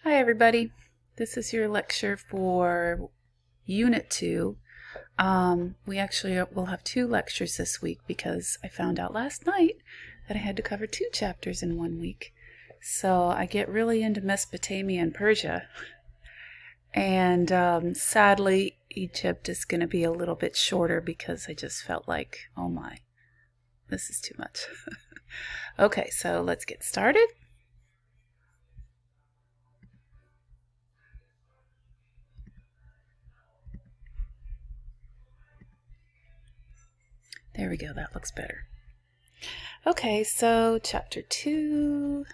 Hi everybody, this is your lecture for Unit 2. We actually will have 2 lectures this week because I found out last night that I had to cover 2 chapters in 1 week. So I get really into Mesopotamia and Persia, and sadly Egypt is going to be a little bit shorter because I just felt like, oh my, this is too much. Okay, so let's get started. There we go, that looks better. Okay, so chapter 2.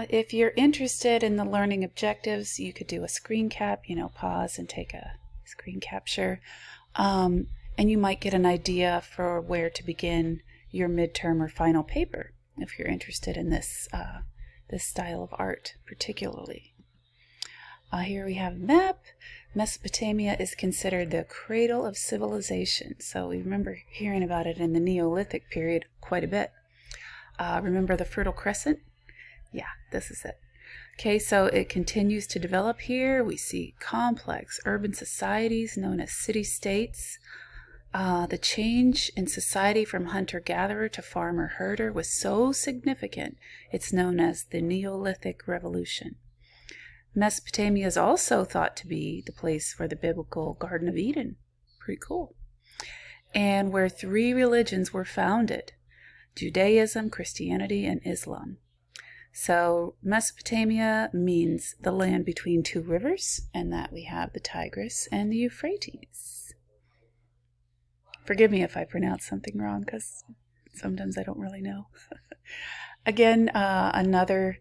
If you're interested in the learning objectives, you could do a screen cap, pause and take a screen capture. And you might get an idea for where to begin your midterm or final paper if you're interested in this, this style of art particularly. Here we have a map. Mesopotamia is considered the cradle of civilization. So we remember hearing about it in the Neolithic period quite a bit. Remember the Fertile Crescent? Yeah, this is it. Okay, so it continues to develop here. We see complex urban societies known as city-states. The change in society from hunter-gatherer to farmer-herder was so significant, it's known as the Neolithic Revolution. Mesopotamia is also thought to be the place for the biblical Garden of Eden. Pretty cool. And where 3 religions were founded: Judaism, Christianity, and Islam. So Mesopotamia means the land between 2 rivers, and that we have the Tigris and the Euphrates. Forgive me if I pronounce something wrong, because sometimes I don't really know. Again, another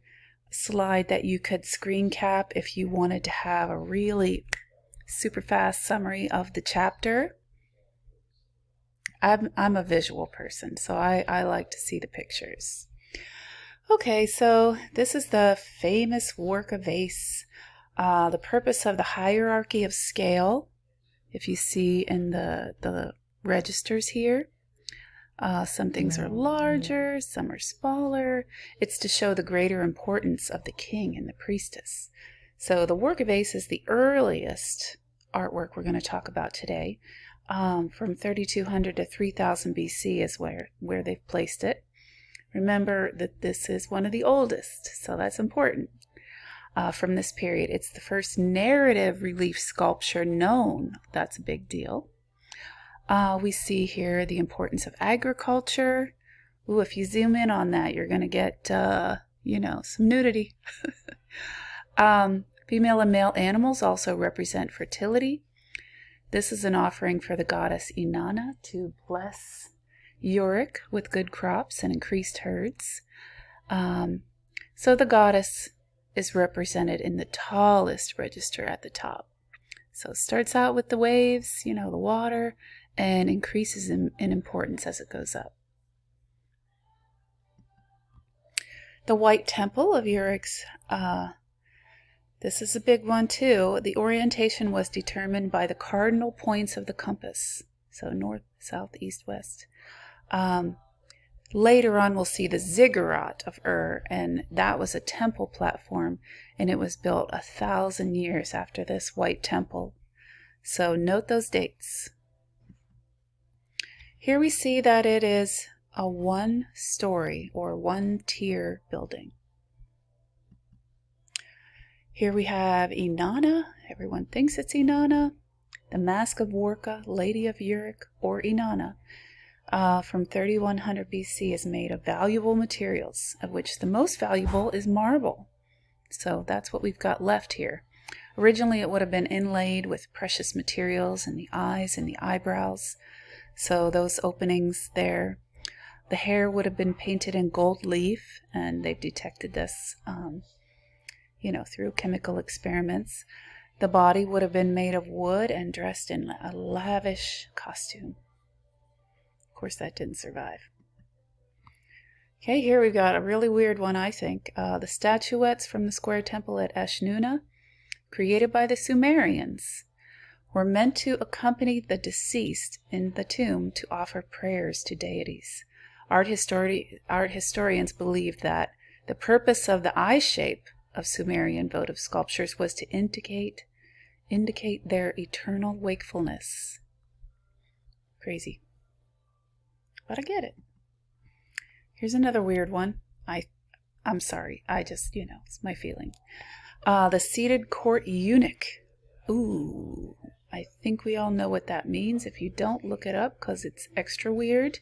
slide that you could screen cap if you wanted to have a really super fast summary of the chapter. I'm a visual person, so I like to see the pictures. Okay, so this is the famous work of Ace. The purpose of the hierarchy of scale, if you see in the registers here. Some things are larger, some are smaller. It's to show the greater importance of the king and the priestess. So the work of Ace is the earliest artwork we're going to talk about today. From 3200 to 3000 BC is where they've placed it. Remember that this is one of the oldest, so that's important. From this period, it's the first narrative relief sculpture known. That's a big deal. We see here the importance of agriculture. Ooh, if you zoom in on that, you're going to get, some nudity. Female and male animals also represent fertility. This is an offering for the goddess Inanna to bless Uruk with good crops and increased herds. So the goddess is represented in the tallest register at the top. So it starts out with the waves, the water, and increases in importance as it goes up. The White Temple of Uruk's, this is a big one too. The orientation was determined by the cardinal points of the compass. So north, south, east, west. Later on we'll see the ziggurat of Ur, and that was a temple platform, and it was built 1,000 years after this White Temple. So note those dates. Here we see that it is a 1-story or 1-tier building. Here we have Inanna. Everyone thinks it's Inanna. The Mask of Worka, Lady of Uruk, or Inanna, from 3100 BC is made of valuable materials, of which the most valuable is marble. So that's what we've got left here. Originally it would have been inlaid with precious materials in the eyes and the eyebrows. So those openings there. The hair would have been painted in gold leaf, and they've detected this, through chemical experiments. The body would have been made of wood and dressed in a lavish costume. Of course, that didn't survive. Okay, here we've got a really weird one, I think. The statuettes from the square temple at Eshnunna, created by the Sumerians, were meant to accompany the deceased in the tomb to offer prayers to deities. Art historians believe that The purpose of the eye shape of Sumerian votive sculptures was to indicate their eternal wakefulness. Crazy. But I get it. Here's another weird one. I'm sorry. I just, it's my feeling. The seated court eunuch. Ooh, I think we all know what that means. If you don't, look it up because it's extra weird.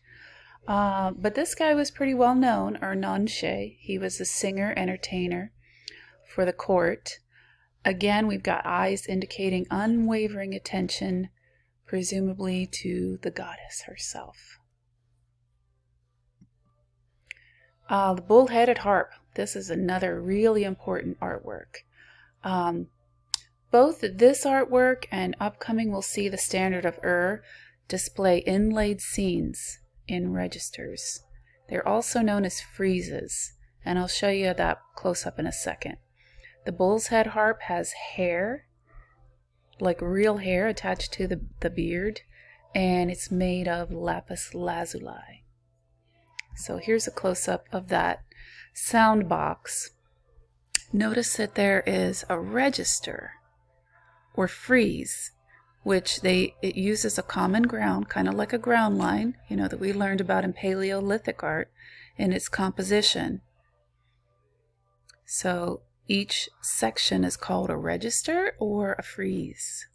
But this guy was pretty well known, Ernonche. He was a singer, entertainer for the court. Again, we've got eyes indicating unwavering attention, presumably to the goddess herself. The bull-headed harp. This is another really important artwork. Both this artwork and upcoming we'll see the standard of display inlaid scenes in registers. They're also known as friezes, and I'll show you that close up in a second. The bull's head harp has hair, like real hair attached to the beard, and it's made of lapis lazuli. So here's a close-up of that sound box. Notice that there is a register or frieze, which it uses a common ground, kind of like a ground line, that we learned about in Paleolithic art in its composition. So each section is called a register or a frieze.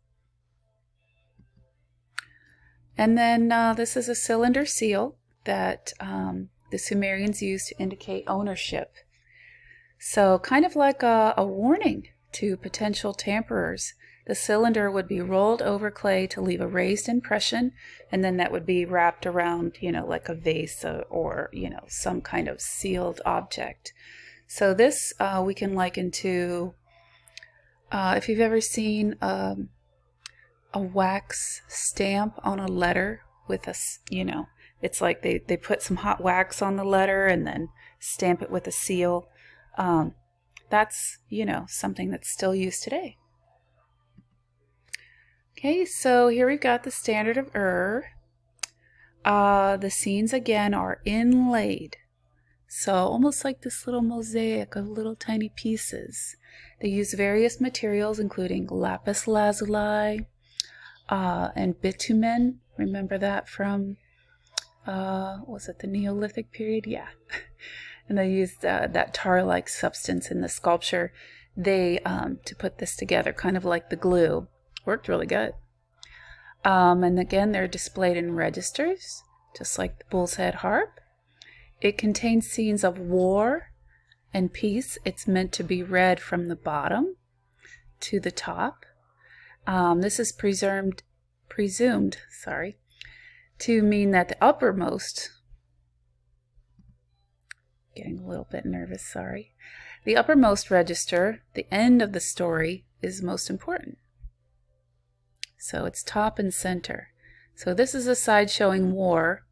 And then this is a cylinder seal that the Sumerians used to indicate ownership. So kind of like a warning to potential tamperers. The cylinder would be rolled over clay to leave a raised impression, and then that would be wrapped around, like a vase or, some kind of sealed object. So this we can liken to, if you've ever seen a wax stamp on a letter with a, it's like they put some hot wax on the letter and then stamp it with a seal. That's, something that's still used today. Okay, so here we've got the standard of the scenes again are inlaid. So almost like this little mosaic of little tiny pieces. They use various materials including lapis lazuli and bitumen. Remember that from, was it the Neolithic period? Yeah. And they used that tar-like substance in the sculpture to put this together, kind of like the glue. Worked really good. And again, they're displayed in registers, just like the bull's head harp. It contains scenes of war and peace. It's meant to be read from the bottom to the top. This is presumed, to mean that the uppermost, getting a little bit nervous, sorry. The uppermost register, the end of the story, is most important. So it's top and center. So this is a side showing war,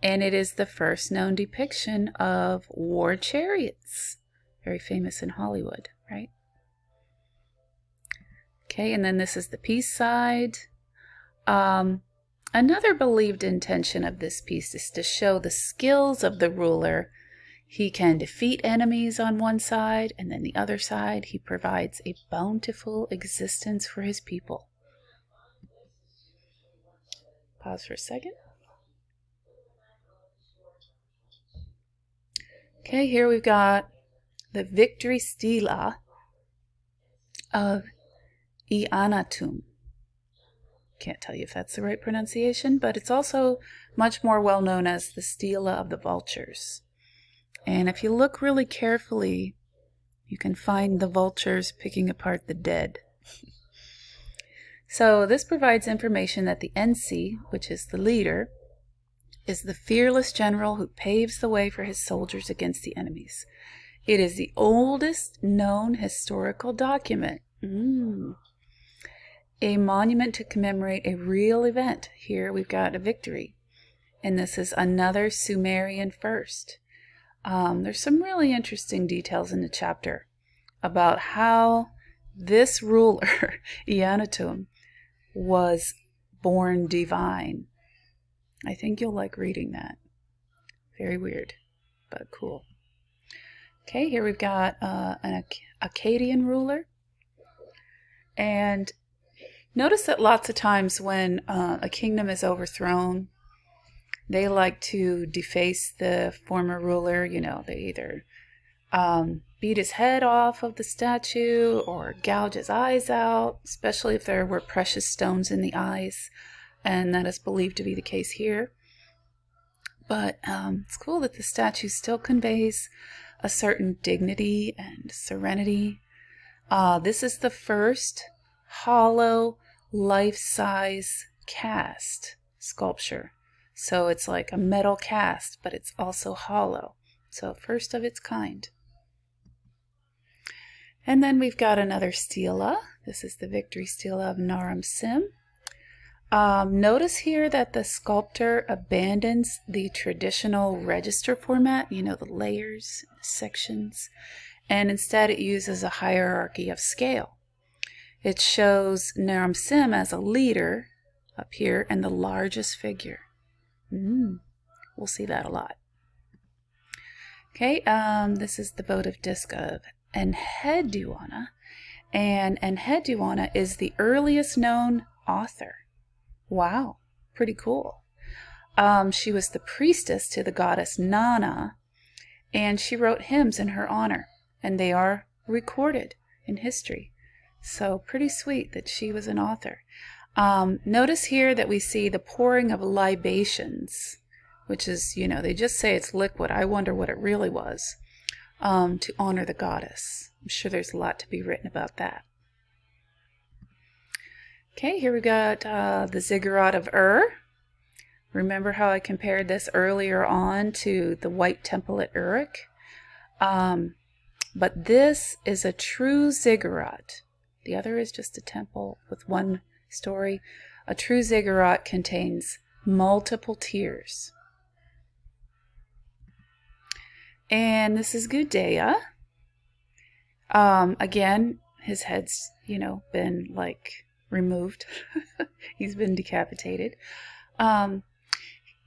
and it is the first known depiction of war chariots. Very famous in Hollywood, right? Okay, and then this is the peace side. Another believed intention of this piece is to show the skills of the ruler. He can defeat enemies on one side, and then the other side, he provides a bountiful existence for his people. Pause for a second. Okay, here we've got the victory stela of Eannatum. Can't tell you if that's the right pronunciation, but it's also much more well known as the stela of the vultures. And if you look really carefully, you can find the vultures picking apart the dead. So this provides information that the NC, which is the leader, is the fearless general who paves the way for his soldiers against the enemies. It is the oldest known historical document. A monument to commemorate a real event. Here we've got a victory. And this is another Sumerian first. There's some really interesting details in the chapter about how this ruler, Eannatum, was born divine. I think you'll like reading that. Very weird, but cool. Okay, here we've got an Akkadian ruler. And notice that lots of times when a kingdom is overthrown, they like to deface the former ruler. You know, they either beat his head off of the statue or gouge his eyes out, especially if there were precious stones in the eyes, and that is believed to be the case here. But it's cool that the statue still conveys a certain dignity and serenity. This is the first hollow life-size cast sculpture. So it's like a metal cast, but it's also hollow. So first of its kind. And then we've got another stela. This is the victory stela of Naram Sin. Notice here that the sculptor abandons the traditional register format, you know, the layers, sections, and instead it uses a hierarchy of scale. It shows Naram Sin as a leader up here and the largest figure. We'll see that a lot. Okay, this is the votive disc of Enheduanna, and Enheduanna is the earliest known author. Wow, pretty cool. She was the priestess to the goddess Nana, and she wrote hymns in her honor, and they are recorded in history. So pretty sweet that she was an author. Notice here that we see the pouring of libations, which is, you know, they just say it's liquid. I wonder what it really was, to honor the goddess. I'm sure there's a lot to be written about that. Okay, here we got the ziggurat of Ur. Remember how I compared this earlier on to the White Temple at Uruk? But this is a true ziggurat. The other is just a temple with one story. A true ziggurat contains multiple tiers. And this is Gudea. Again, his head's, you know, been like removed. He's been decapitated.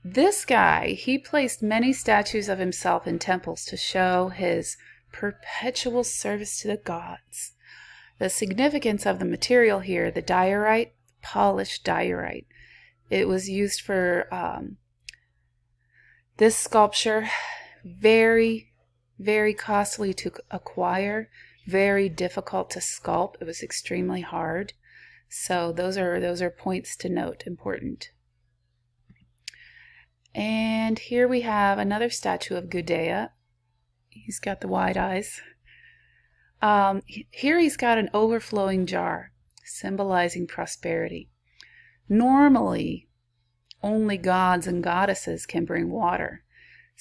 This guy, he placed many statues of himself in temples to show his perpetual service to the gods. The significance of the material here, the diorite, polished diorite. It was used for this sculpture. Very, very costly to acquire, very difficult to sculpt. It was extremely hard. So those are points to note, important. And here we have another statue of Gudea. He's got the wide eyes. Here he's got an overflowing jar, symbolizing prosperity. Normally, only gods and goddesses can bring water.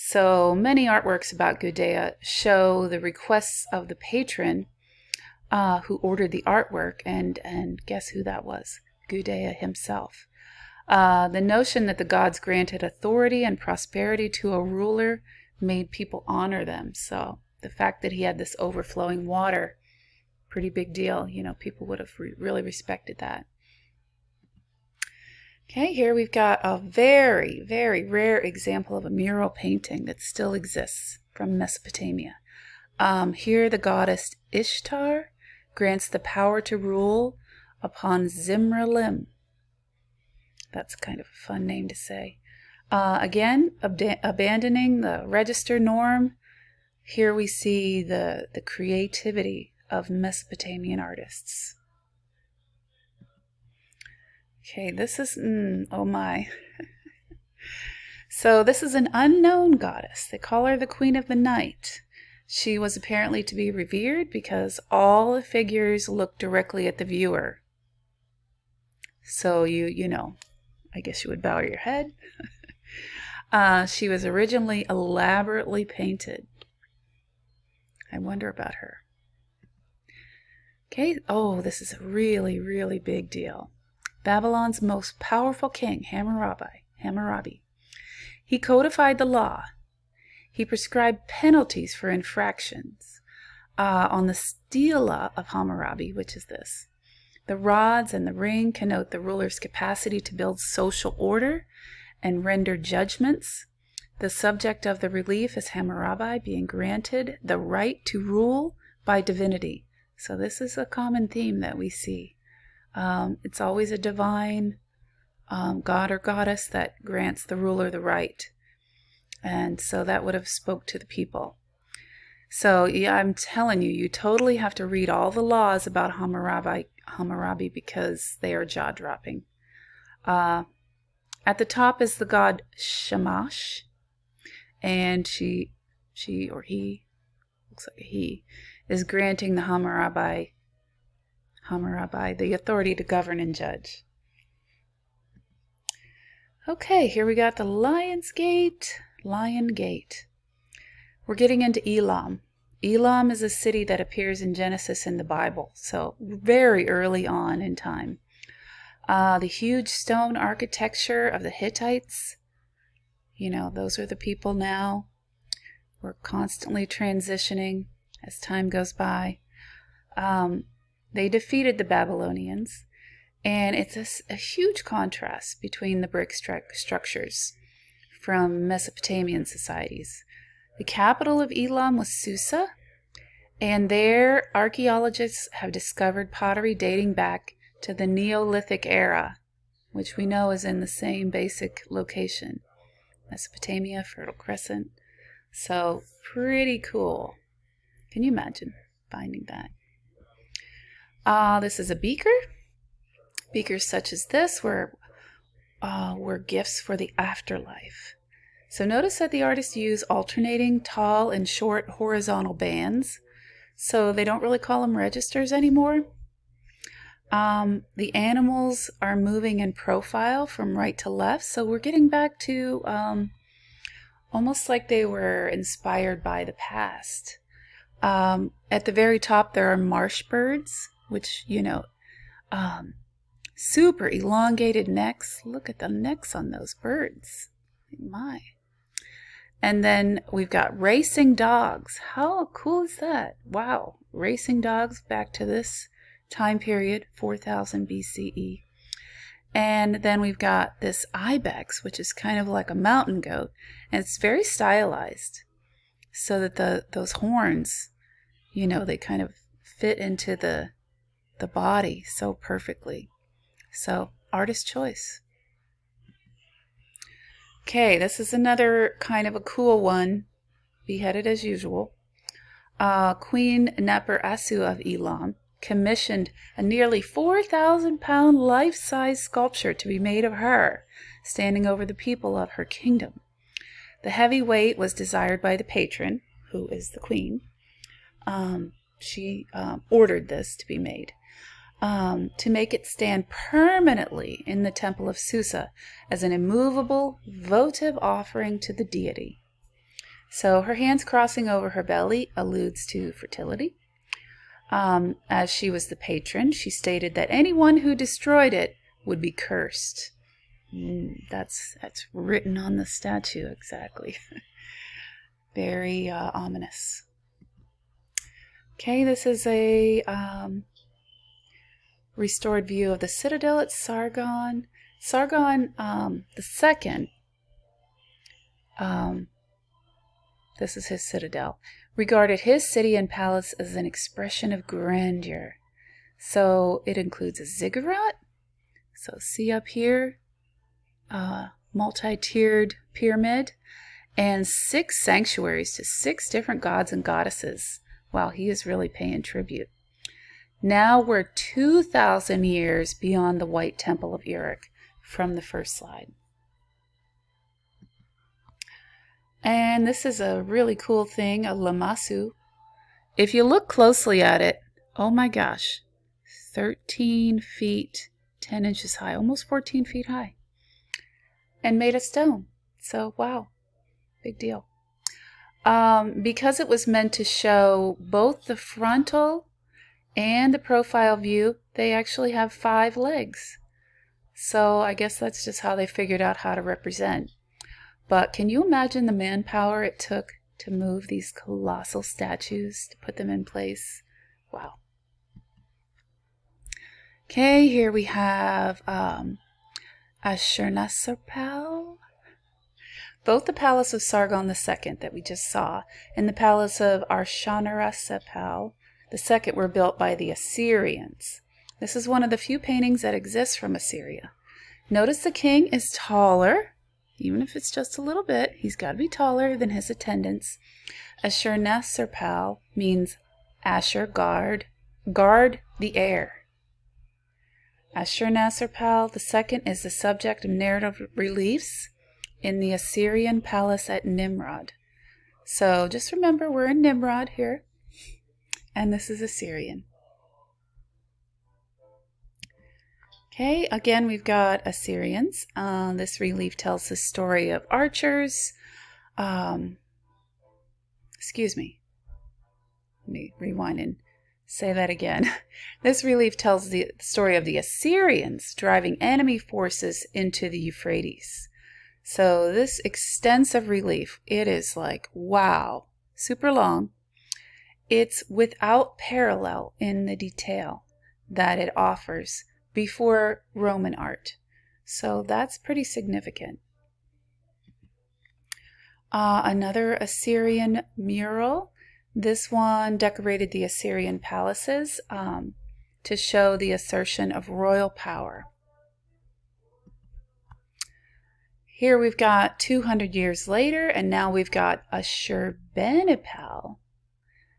So many artworks about Gudea show the requests of the patron who ordered the artwork, and guess who that was? Gudea himself. The notion that the gods granted authority and prosperity to a ruler made people honor them. So the fact that he had this overflowing water, pretty big deal. You know, people would have really respected that. Okay, here we've got a very, very rare example of a mural painting that still exists from Mesopotamia. Here the goddess Ishtar grants the power to rule upon Zimralim. That's kind of a fun name to say. Again, abandoning the register norm. Here we see the creativity of Mesopotamian artists. Okay, this is, oh my. So this is an unknown goddess. They call her the Queen of the Night. She was apparently to be revered because all the figures look directly at the viewer. So you know, I guess you would bow your head. She was originally elaborately painted. I wonder about her. Okay, oh, this is a really, really big deal. Babylon's most powerful king, Hammurabi. He codified the law. He prescribed penalties for infractions. On the stela of Hammurabi, which is this, the rods and the ring connote the ruler's capacity to build social order and render judgments. The subject of the relief is Hammurabi being granted the right to rule by divinity. So this is a common theme that we see. It's always a divine god or goddess that grants the ruler the right. And so that would have spoke to the people. So yeah, I'm telling you, you totally have to read all the laws about Hammurabi because they are jaw-dropping. At the top is the god Shamash, and she or he, looks like a he, is granting the Hammurabi the authority to govern and judge. Okay, here we got the Lion Gate. We're getting into Elam. Elam is a city that appears in Genesis in the Bible, so very early on in time. The huge stone architecture of the Hittites, you know, those are the people now. We're constantly transitioning as time goes by. They defeated the Babylonians, and it's a huge contrast between the brick structures from Mesopotamian societies. The capital of Elam was Susa, and there archaeologists have discovered pottery dating back to the Neolithic era, which we know is in the same basic location. Mesopotamia, Fertile Crescent. So pretty cool. Can you imagine finding that? This is a beaker. Beakers such as this were gifts for the afterlife. So notice that the artists use alternating tall and short horizontal bands. So they don't really call them registers anymore. The animals are moving in profile from right to left. So we're getting back to almost like they were inspired by the past. At the very top there are marsh birds, which, you know, super elongated necks. Look at the necks on those birds. My. And then we've got racing dogs. How cool is that? Wow. Racing dogs back to this time period, 4000 BCE. And then we've got this ibex, which is kind of like a mountain goat. And it's very stylized so that those horns, you know, they kind of fit into the body so perfectly. So, artist choice. Okay, this is another kind of a cool one, beheaded as usual. Queen Neper-Asu of Elam commissioned a nearly 4,000-pound life-size sculpture to be made of her, standing over the people of her kingdom. The heavy weight was desired by the patron, who is the queen. She ordered this to be made. To make it stand permanently in the temple of Susa as an immovable, votive offering to the deity. So her hands crossing over her belly alludes to fertility. As she was the patron, she stated that anyone who destroyed it would be cursed. That's written on the statue, exactly. Very ominous. Okay, this is a restored view of the citadel at Sargon. Sargon the second, this is his citadel, regarded his city and palace as an expression of grandeur. So it includes a ziggurat. So see up here, multi-tiered pyramid, and 6 sanctuaries to 6 different gods and goddesses. Wow, he is really paying tribute. Now we're 2,000 years beyond the White Temple of Uruk from the first slide. And this is a really cool thing, a lamassu. If you look closely at it, oh my gosh, 13 feet, 10 inches high, almost 14 feet high, and made of stone. So, wow, big deal. Because it was meant to show both the frontal and the profile view, they actually have 5 legs. So I guess that's just how they figured out how to represent. But can you imagine the manpower it took to move these colossal statues, to put them in place? Wow. Okay, here we have Ashurnasirpal. both the palace of Sargon II that we just saw and the palace of Arshonerseppal II were built by the Assyrians. This is one of the few paintings that exists from Assyria. Notice the king is taller, even if it's just a little bit. He's got to be taller than his attendants. Ashurnasirpal means Asher, guard the air. Ashurnasirpal II is the subject of narrative reliefs in the Assyrian palace at Nimrod. So just remember, we're in Nimrod here, and this is Assyrian. Okay, again, we've got Assyrians. This relief tells the story of archers. Excuse me. Let me rewind and say that again. This relief tells the story of the Assyrians driving enemy forces into the Euphrates. So this extensive relief, it is like, wow, super long. It's without parallel in the detail that it offers before Roman art. So that's pretty significant. Another Assyrian mural. This one decorated the Assyrian palaces to show the assertion of royal power. Here we've got 200 years later, and now we've got Ashurbanipal.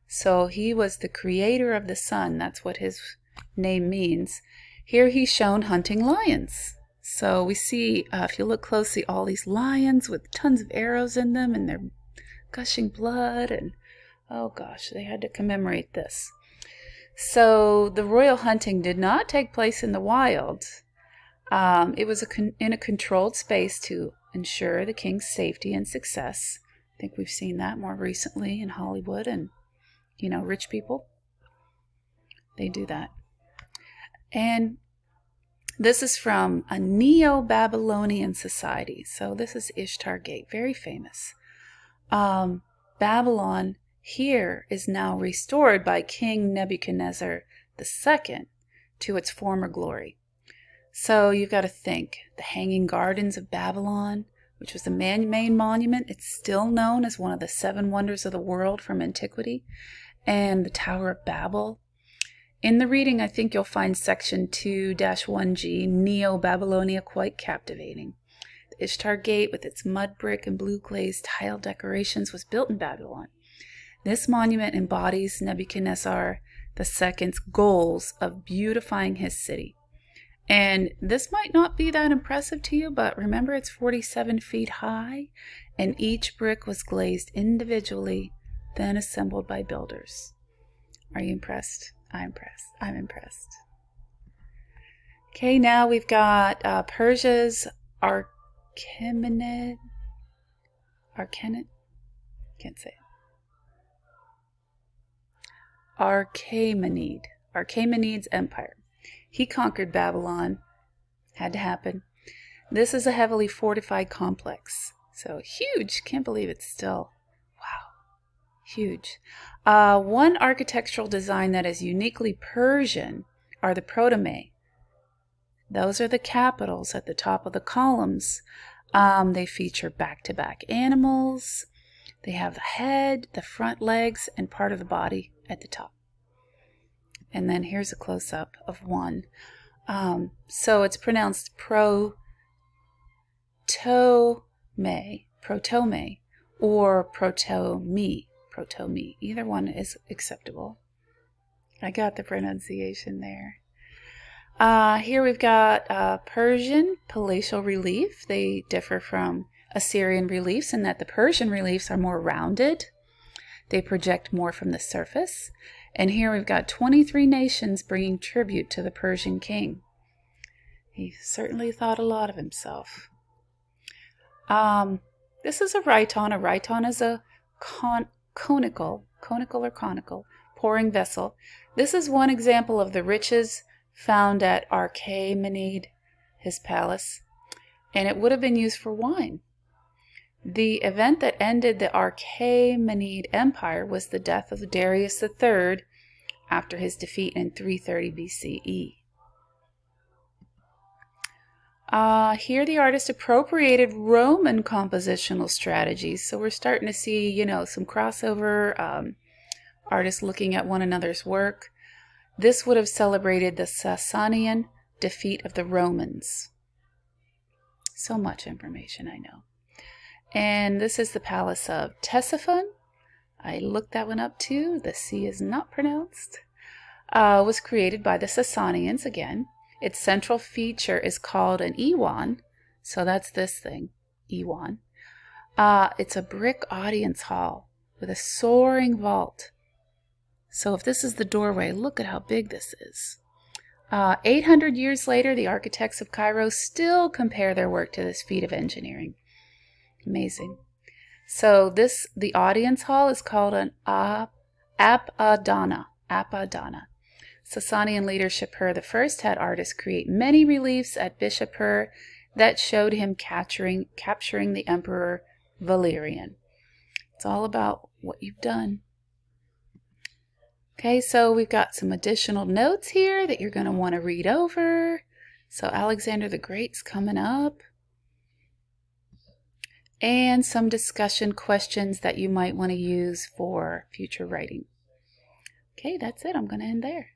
So he was the creator of the sun. That's what his name means. Here he's shown hunting lions. So we see, if you look closely, all these lions with tons of arrows in them, and they're gushing blood, and oh gosh, they had to commemorate this. So the royal hunting did not take place in the wild. It was in a controlled space to ensure the king's safety and success. I think we've seen that more recently in Hollywood, and, you know, rich people, they do that. And this is from a Neo-Babylonian society. So this is Ishtar Gate, very famous. Babylon here is now restored by King Nebuchadnezzar II to its former glory. So you've got to think, the Hanging Gardens of Babylon, which was the main monument, it's still known as one of the 7 wonders of the world from antiquity, and the Tower of Babel. In the reading, I think you'll find section 2-1G, Neo-Babylonia, quite captivating. The Ishtar Gate, with its mud brick and blue glazed tile decorations, was built in Babylon. This monument embodies Nebuchadnezzar II's goals of beautifying his city. And this might not be that impressive to you, but remember, it's 47 feet high, and each brick was glazed individually, then assembled by builders. Are you impressed? I'm impressed. I'm impressed. Okay, now we've got Persia's Achaemenid. Can't say it. Achaemenid's empire. He conquered Babylon. Had to happen. This is a heavily fortified complex. So huge. Can't believe it's still. Wow. Huge. One architectural design that is uniquely Persian are the Ptolemei. Those are the capitals at the top of the columns. They feature back-to-back animals. They have the head, the front legs, and part of the body at the top. And then here's a close-up of one. So it's pronounced Protome, or Protomi. Either one is acceptable. I got the pronunciation there. Here we've got Persian palatial relief. They differ from Assyrian reliefs in that the Persian reliefs are more rounded. They project more from the surface. And here we've got 23 nations bringing tribute to the Persian king. He certainly thought a lot of himself. This is a rhyton. A rhyton is a conical pouring vessel. This is one example of the riches found at Achaemenid, his palace, and it would have been used for wine. The event that ended the Achaemenid Empire was the death of Darius III after his defeat in 330 BCE. Here the artist appropriated Roman compositional strategies. So we're starting to see, you know, some crossover, artists looking at one another's work. This would have celebrated the Sasanian defeat of the Romans. So much information, I know. And this is the Palace of Ctesiphon. I looked that one up too. The C is not pronounced. Was created by the Sasanians again. Its central feature is called an Iwan. So that's this thing, Iwan. It's a brick audience hall with a soaring vault. So if this is the doorway, look at how big this is. 800 years later, the architects of Cairo still compare their work to this feat of engineering. Amazing. So the audience hall is called an Apadana. Sasanian leader Shapur I had artists create many reliefs at Bishapur that showed him capturing the emperor Valerian. It's all about what you've done. Okay, so we've got some additional notes here that you're going to want to read over. So Alexander the Great's coming up. And some discussion questions that you might want to use for future writing. Okay, that's it. I'm going to end there.